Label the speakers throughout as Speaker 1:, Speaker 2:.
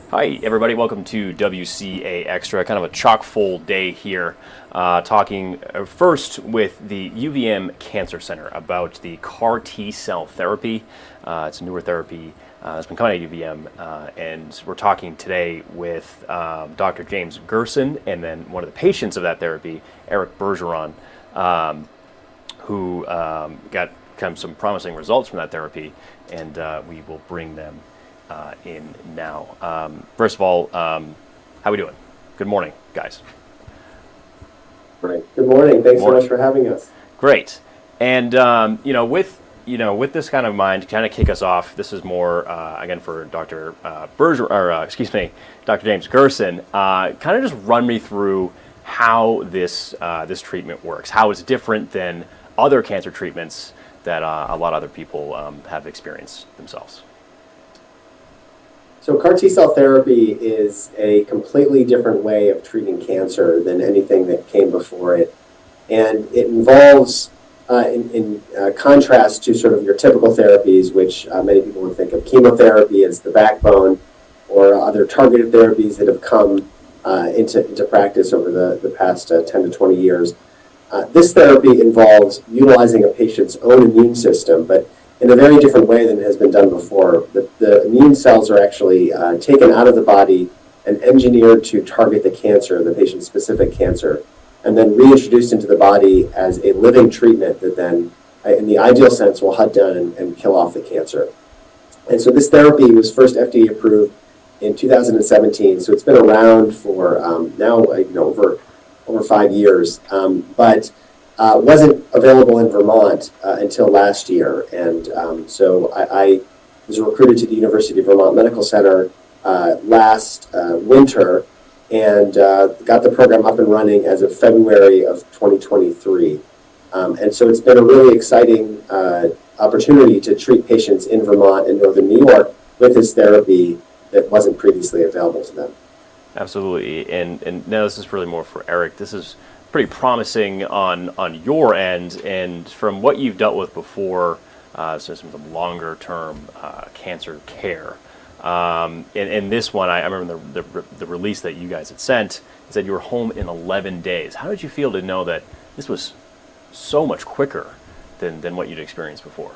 Speaker 1: Hi, everybody. Welcome to WCA Extra. Kind of a chock full day here, talking first with the UVM Cancer Center about the CAR T cell therapy. It's a newer therapy that's been coming at UVM, and we're talking today with Dr. James Gerson and then one of the patients of that therapy, Eric Bergeron, who got kind of some promising results from that therapy, and we will bring them in now. First of all, how we doing? Good morning, guys.
Speaker 2: Right. Good morning. Thanks so much for having us.
Speaker 1: Great. And with this kind of mind, to kind of kick us off, this is more again for Dr. Dr. James Gerson. Kind of just run me through how this treatment works, how it's different than other cancer treatments that a lot of other people have experienced themselves.
Speaker 2: So CAR T cell therapy is a completely different way of treating cancer than anything that came before it. And it involves, in contrast to sort of your typical therapies, which many people would think of chemotherapy as the backbone, or other targeted therapies that have come into practice over the past 10 to 20 years. This therapy involves utilizing a patient's own immune system, but in a very different way than has been done before. The immune cells are actually taken out of the body and engineered to target the cancer, the patient's specific cancer, and then reintroduced into the body as a living treatment that then, in the ideal sense, will hunt down and kill off the cancer. And so this therapy was first FDA approved in 2017, so it's been around for now over 5 years, but wasn't available in Vermont until last year. And so I was recruited to the University of Vermont Medical Center last winter and got the program up and running as of February of 2023. And so it's been a really exciting opportunity to treat patients in Vermont and Northern New York with this therapy that wasn't previously available to them.
Speaker 1: Absolutely. And now this is really more for Eric. This is pretty promising on your end, and from what you've dealt with before, so some of the longer term cancer care. In this one, I remember the release that you guys had sent. It said you were home in 11 days. How did you feel to know that this was so much quicker than what you'd experienced before?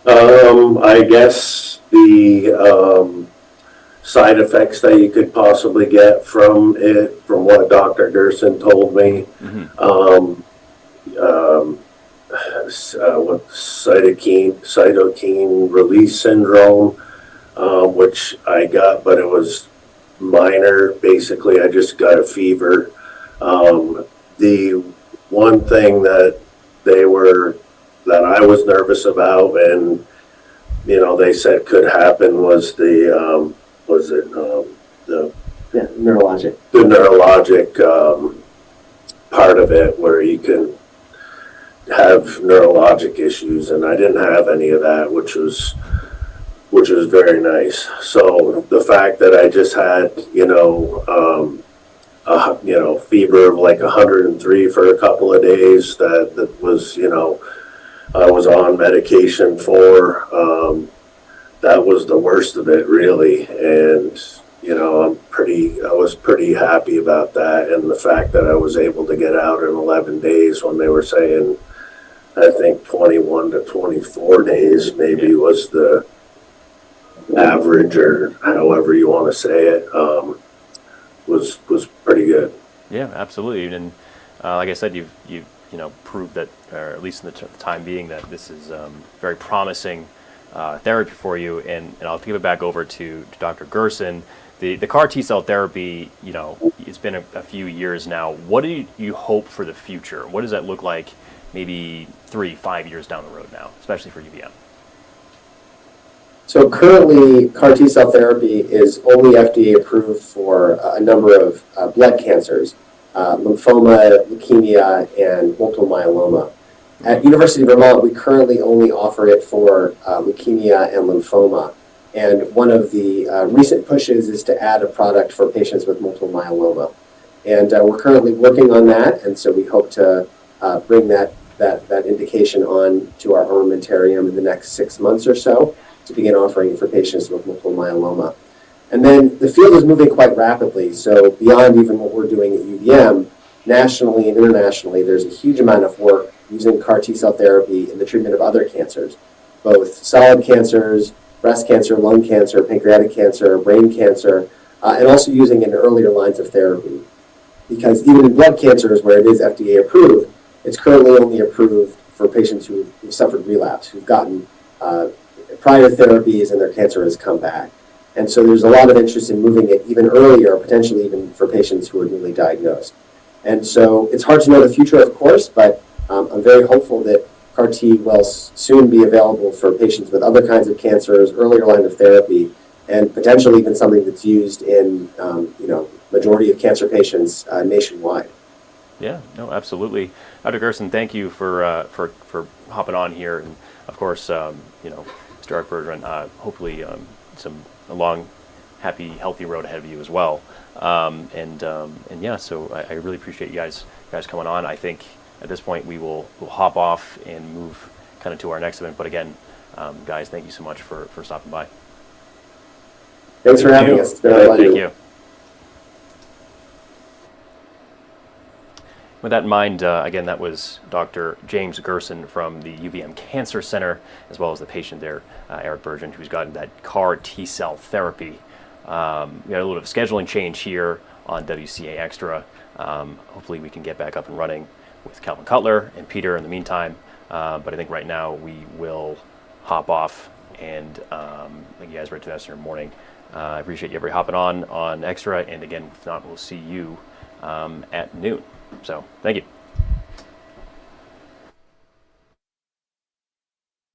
Speaker 3: I guess the side effects that you could possibly get from it, from what Dr. Gerson told me, with cytokine release syndrome, which I got, but it was minor. Basically, I just got a fever. The one thing that I was nervous about, and they said could happen, was the
Speaker 2: neurologic.
Speaker 3: The neurologic part of it, where you can have neurologic issues, and I didn't have any of that, which was very nice. So the fact that I just had fever of like 103 for a couple of days, that was I was on medication for. That was the worst of it, really, and I was pretty happy about that, and the fact that I was able to get out in 11 days when they were saying, I think 21 to 24 days maybe was the average, or however you want to say it, was pretty good.
Speaker 1: Yeah, absolutely, and like I said, you've proved that, or at least in the time being, that this is very promising therapy for you, and I'll give it back over to Dr. Gerson. The CAR T cell therapy, it's been a few years now. What do you hope for the future? What does that look like maybe 3-5 years down the road now, especially for UVM?
Speaker 2: So currently, CAR T cell therapy is only FDA approved for a number of blood cancers, lymphoma, leukemia, and multiple myeloma. At University of Vermont, we currently only offer it for leukemia and lymphoma. And one of the recent pushes is to add a product for patients with multiple myeloma. And we're currently working on that, and so we hope to bring that indication on to our armamentarium in the next 6 months or so to begin offering it for patients with multiple myeloma. And then the field is moving quite rapidly. So beyond even what we're doing at UVM, nationally and internationally, there's a huge amount of work using CAR T-cell therapy in the treatment of other cancers, both solid cancers, breast cancer, lung cancer, pancreatic cancer, brain cancer, and also using in earlier lines of therapy. Because even in blood cancers, where it is FDA approved, it's currently only approved for patients who've suffered relapse, who've gotten prior therapies and their cancer has come back. And so there's a lot of interest in moving it even earlier, potentially even for patients who are newly diagnosed. And so it's hard to know the future, of course, but I'm very hopeful that CAR T will soon be available for patients with other kinds of cancers, earlier line of therapy, and potentially even something that's used in, majority of cancer patients nationwide.
Speaker 1: Yeah, no, absolutely. Dr. Gerson, thank you for hopping on here, and of course, Mr. Eric Bergeron, hopefully a long, happy, healthy road ahead of you as well. And yeah, so I really appreciate you guys coming on. I think at this point we'll hop off and move kind of to our next event. But again, guys, thank you so much for stopping by.
Speaker 2: Thanks for having us. It's been a pleasure.
Speaker 1: Thank you. With that in mind, again, that was Dr. James Gerson from the UVM Cancer Center, as well as the patient there, Eric Bergeron, who's gotten that CAR T-cell therapy. We had a little bit of scheduling change here on WCA Extra. Hopefully we can get back up and running with Calvin Cutler and Peter in the meantime. But I think right now we will hop off, and thank you guys for tuning us in the morning. I appreciate you everybody hopping on Extra, and again, if not, we'll see you at noon. So thank you.